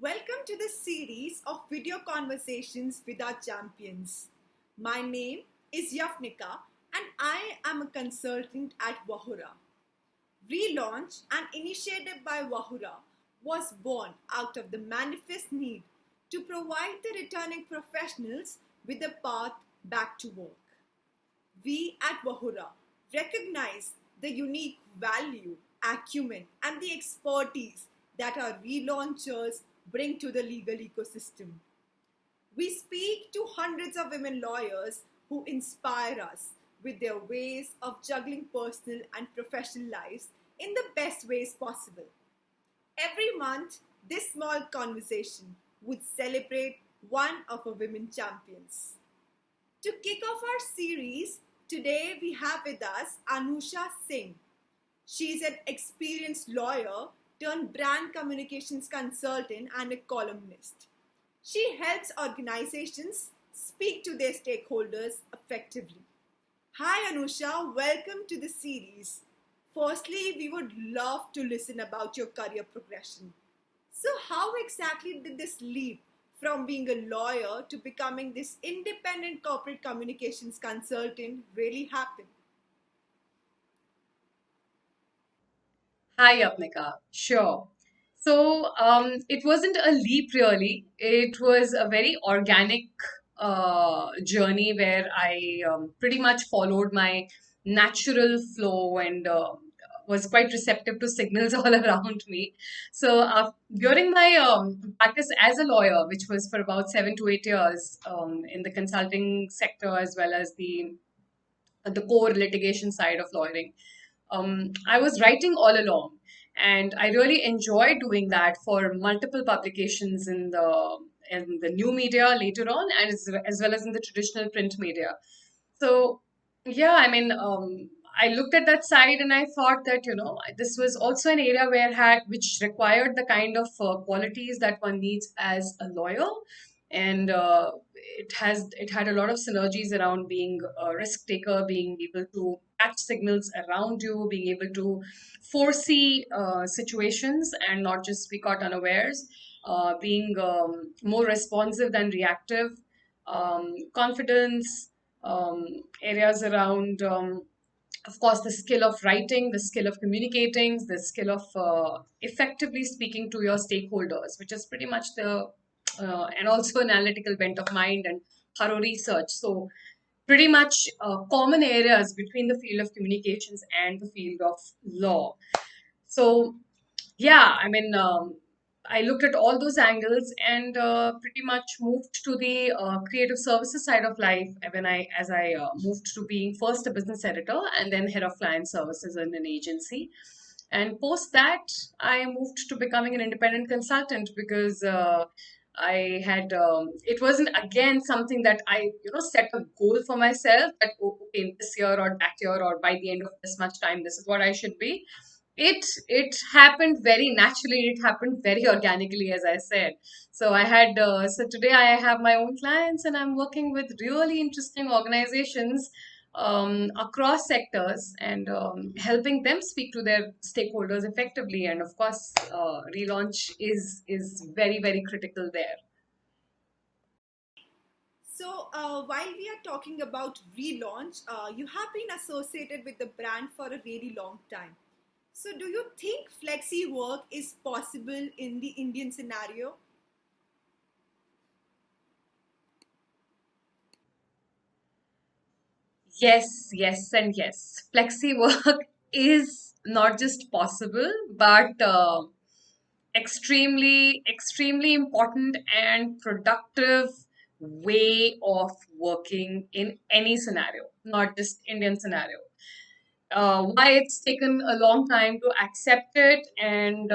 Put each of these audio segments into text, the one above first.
Welcome to the series of video conversations with our champions. My name is Yavanika and I am a consultant at Wahura. ReLawnch, an initiative by Wahura, was born out of the manifest need to provide the returning professionals with a path back to work. We at Wahura recognize the unique value, acumen, and the expertise that our relaunchers bring to the legal ecosystem. We speak to hundreds of women lawyers who inspire us with their ways of juggling personal and professional lives in the best ways possible. Every month, this small conversation would celebrate one of our women champions. To kick off our series, today we have with us Anusha Singh. She is an experienced lawyer turned brand communications consultant and a columnist. She helps organizations speak to their stakeholders effectively. Hi Anusha, welcome to the series. Firstly, we would love to listen about your career progression. So how exactly did this leap from being a lawyer to becoming this independent corporate communications consultant really happen? Hi, Yavanika. Sure. It wasn't a leap really. It was a very organic journey where I pretty much followed my natural flow and was quite receptive to signals all around me. During my practice as a lawyer, which was for about 7 to 8 years in the consulting sector as well as the core litigation side of lawyering, I was writing all along, and I really enjoyed doing that for multiple publications in the new media later on, and as well as in the traditional print media. So, yeah, I looked at that side and I thought that this was also an area which required the kind of qualities that one needs as a lawyer, and it had a lot of synergies around being a risk taker, being able to catch signals around you, being able to foresee situations and not just be caught unawares, being more responsive than reactive, confidence, um, areas around, of course, the skill of writing, the skill of communicating, the skill of effectively speaking to your stakeholders, which is pretty much and also an analytical bent of mind and thorough research. So, pretty much common areas between the field of communications and the field of law. So, yeah, I looked at all those angles and pretty much moved to the creative services side of life as I moved to being first a business editor and then head of client services in an agency. And post that, I moved to becoming an independent consultant because I had it wasn't again something that I set a goal for myself that, oh, okay, this year or that year or by the end of this much time this is what I should be. It happened very naturally. It happened very organically, as I said. So today I have my own clients and I'm working with really interesting organizations across sectors and helping them speak to their stakeholders effectively. And of course, relaunch is very very critical there. So, while we are talking about relaunch, you have been associated with the brand for a very long time. So, do you think flexi-work is possible in the Indian scenario? Yes, yes, and yes. Flexi work is not just possible, but extremely important and productive way of working in any scenario, not just Indian scenario. Why it's taken a long time to accept it and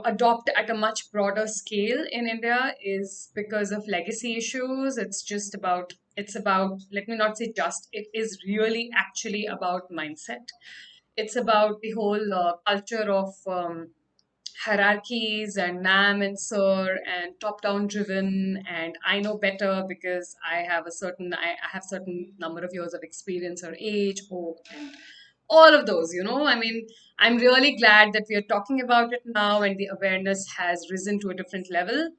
adopt at a much broader scale in India is because of legacy issues. It's about, let me not say just, it is really actually about mindset. It's about the whole culture of hierarchies and ma'am and sir and top down driven, and I know better because I have certain number of years of experience or age. Oh, and all of those, I mean, I'm really glad that we are talking about it now and the awareness has risen to a different level.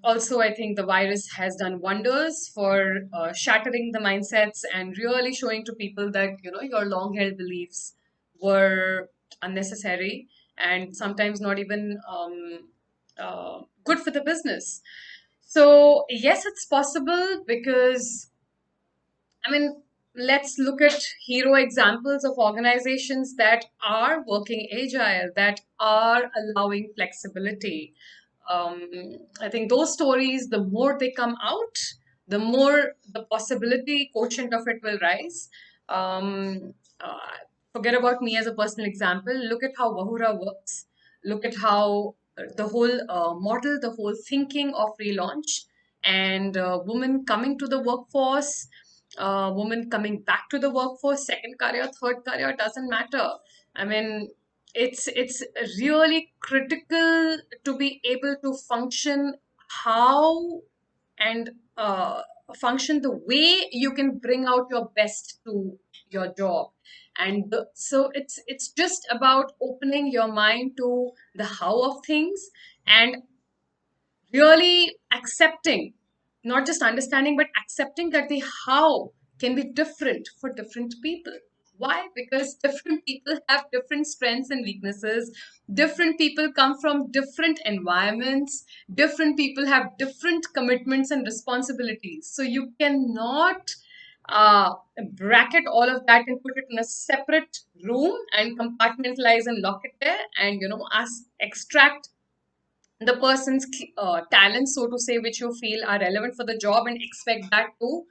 Also, I think the virus has done wonders for shattering the mindsets and really showing to people that, your long held beliefs were unnecessary and sometimes not even good for the business. So, yes, it's possible because I mean, let's look at hero examples of organizations that are working agile, that are allowing flexibility. Um, I think those stories, the more they come out, the more the possibility quotient of it will rise. Um, uh, Forget about me as a personal example. Look at how Wahura works. Look at how the whole model, the whole thinking of relaunch and women coming to the workforce, women coming back to the workforce, second career, third career, doesn't matter. I mean, it's really critical to be able to function how and function the way you can bring out your best to your job. And so it's just about opening your mind to the how of things and really accepting, not just understanding, but accepting that the how can be different for different people. Why? Because different people have different strengths and weaknesses. Different people come from different environments. Different people have different commitments and responsibilities. So you cannot uh, bracket all of that and put it in a separate room and compartmentalize and lock it there and, extract the person's talents, so to say, which you feel are relevant for the job, and expect that to,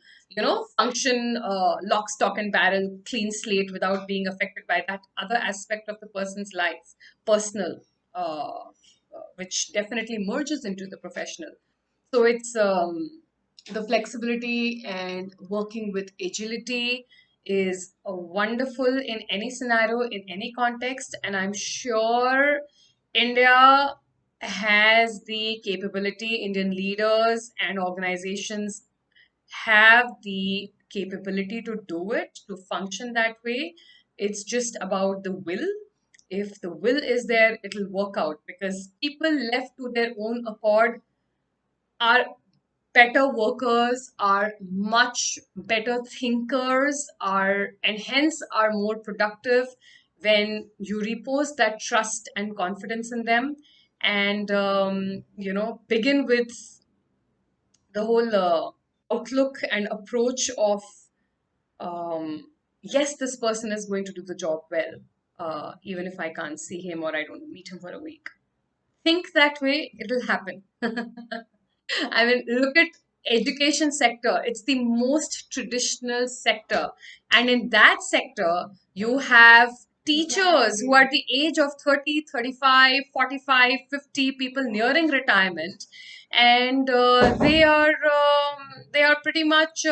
function lock, stock, and barrel, clean slate, without being affected by that other aspect of the person's life, personal, which definitely merges into the professional. So it's the flexibility and working with agility is wonderful in any scenario, in any context. And I'm sure India has the capability, Indian leaders and organizations have the capability to do it, to function that way. It's just about the will. If the will is there, it'll work out because people left to their own accord are better workers, are much better thinkers, are and hence are more productive when you repose that trust and confidence in them, and begin with the whole outlook and approach of yes, this person is going to do the job well, even if I can't see him or I don't meet him for a week. Think that way, it'll happen. I mean, look at education sector. It's the most traditional sector. And in that sector, you have teachers who are at the age of 30, 35, 45, 50, people nearing retirement. And they are pretty much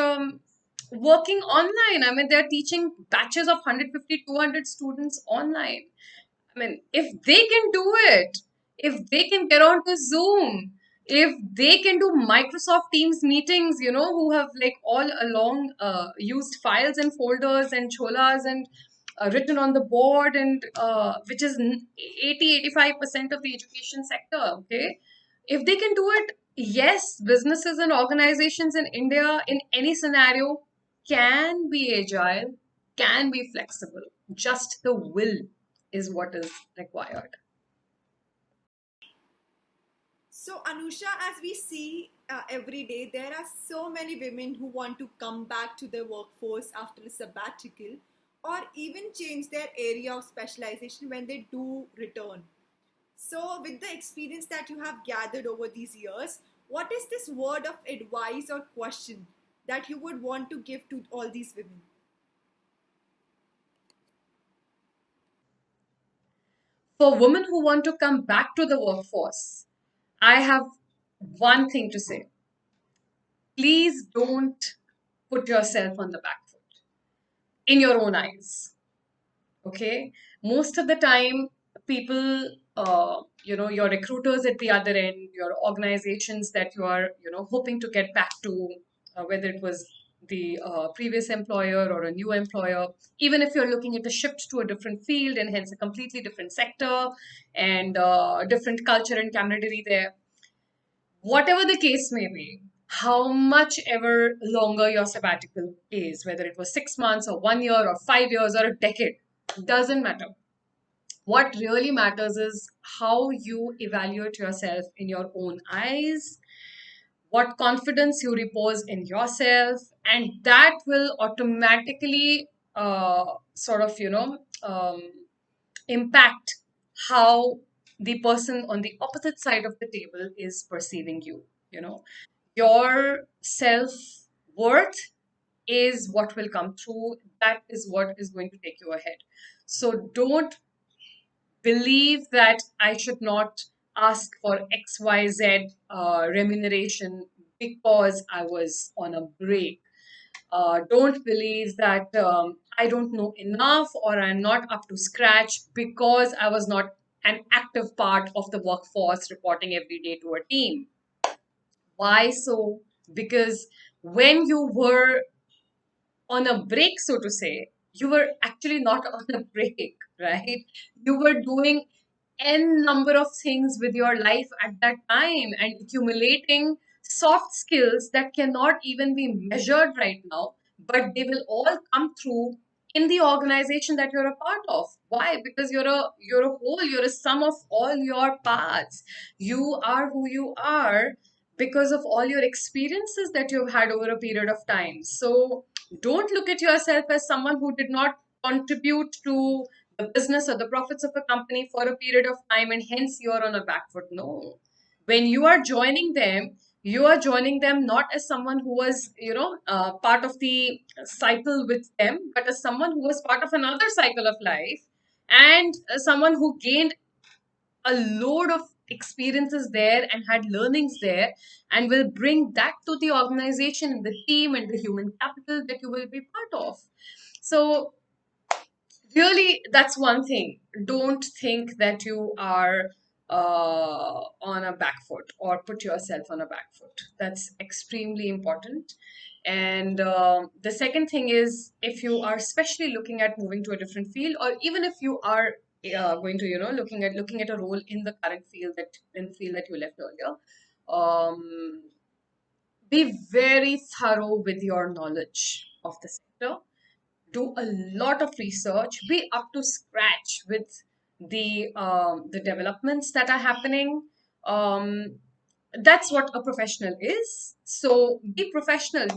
working online. I mean, they're teaching batches of 150, 200 students online. I mean, if they can do it, if they can get onto Zoom, if they can do Microsoft Teams meetings, who have like all along used files and folders and cholas and written on the board, and which is 80-85% of the education sector, okay? If they can do it, yes, businesses and organizations in India in any scenario can be agile, can be flexible. Just the will is what is required. So, Anusha, as we see every day, there are so many women who want to come back to the workforce after a sabbatical or even change their area of specialization when they do return. So, with the experience that you have gathered over these years, what is this word of advice or question that you would want to give to all these women? For women who want to come back to the workforce, I have one thing to say. Please don't put yourself on the back foot in your own eyes. Okay? Most of the time, people, your recruiters at the other end, your organizations that you are, hoping to get back to, whether it was the previous employer or a new employer, even if you're looking at a shift to a different field and hence a completely different sector and different culture and camaraderie there, whatever the case may be, how much ever longer your sabbatical is, whether it was 6 months or 1 year or 5 years or a decade, doesn't matter. What really matters is how you evaluate yourself in your own eyes, what confidence you repose in yourself, and that will automatically sort of, impact how the person on the opposite side of the table is perceiving you. You know, your self worth is what will come through. That is what is going to take you ahead. So don't believe that I should not ask for XYZ remuneration because I was on a break. Don't believe that I don't know enough or I'm not up to scratch because I was not an active part of the workforce reporting every day to a team. Why so? Because when you were on a break, so to say, you were actually not on a break, right? You were doing n number of things with your life at that time and accumulating soft skills that cannot even be measured right now, but they will all come through in the organization that you're a part of. Why? Because you're a whole, you're a sum of all your parts. You are who you are because of all your experiences that you've had over a period of time. So don't look at yourself as someone who did not contribute to the business or the profits of a company for a period of time and hence you're on a back foot. No. When you are joining them not as someone who was, part of the cycle with them, but as someone who was part of another cycle of life and someone who gained a load of experiences there and had learnings there and will bring that to the organization and the team and the human capital that you will be part of. So really, that's one thing. Don't think that you are on a back foot or put yourself on a back foot. That's extremely important. And the second thing is, if you are especially looking at moving to a different field, or even if you are going to, looking at a role in the current field that you left earlier, um, be very thorough with your knowledge of the sector, do a lot of research, be up to scratch with the developments that are happening. Um, that's what a professional is. So be professional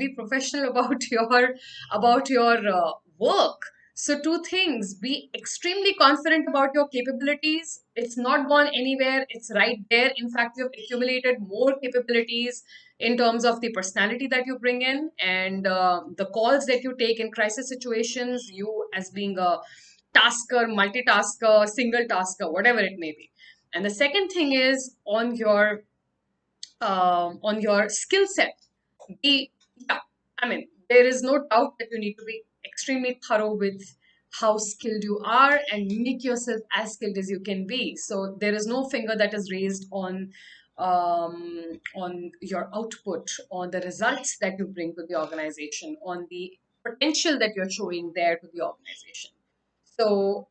about your work. So two things: be extremely confident about your capabilities. It's not gone anywhere. It's right there. In fact, you've accumulated more capabilities in terms of the personality that you bring in and the calls that you take in crisis situations, you as being a tasker, multitasker, single tasker, whatever it may be. And the second thing is on your skill set. Be Yeah, I mean, there is no doubt that you need to be extremely thorough with how skilled you are and make yourself as skilled as you can be. So there is no finger that is raised on your output, on the results that you bring to the organization, on the potential that you're showing there to the organization. So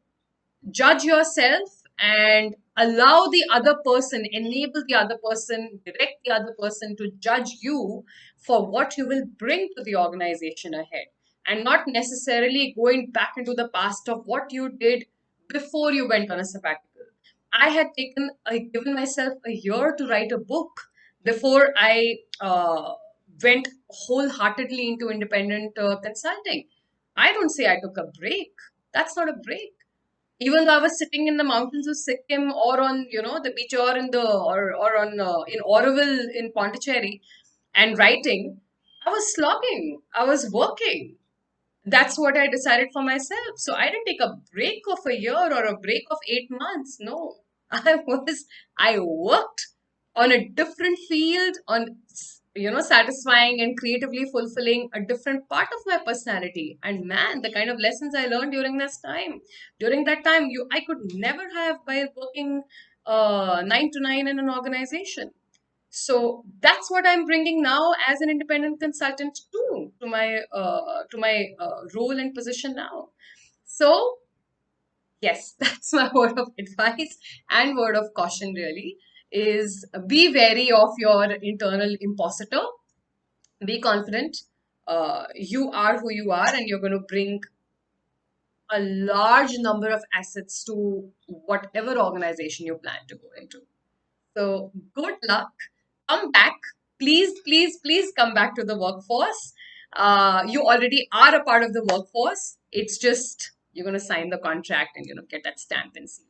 judge yourself and allow the other person, enable the other person, direct the other person to judge you for what you will bring to the organization ahead, and not necessarily going back into the past of what you did before you went on a sabbatical. I given myself a year to write a book before I went wholeheartedly into independent consulting. I don't say I took a break. That's not a break. Even though I was sitting in the mountains of Sikkim or on, the beach or or on in Oroville in Pondicherry and writing, I was slogging. I was working. That's what I decided for myself. So I didn't take a break of a year or a break of 8 months. No, I worked on a different field, on, satisfying and creatively fulfilling a different part of my personality. And man, the kind of lessons I learned during that time, I could never have by working 9 to 9 in an organization. So that's what I'm bringing now as an independent consultant too to my role and position now. So yes, that's my word of advice and word of caution really is be wary of your internal imposter. Be confident. You are who you are, and you're going to bring a large number of assets to whatever organization you plan to go into. So good luck. Come back. Please, please, please come back to the workforce. You already are a part of the workforce. It's just you're going to sign the contract and get that stamp and seal.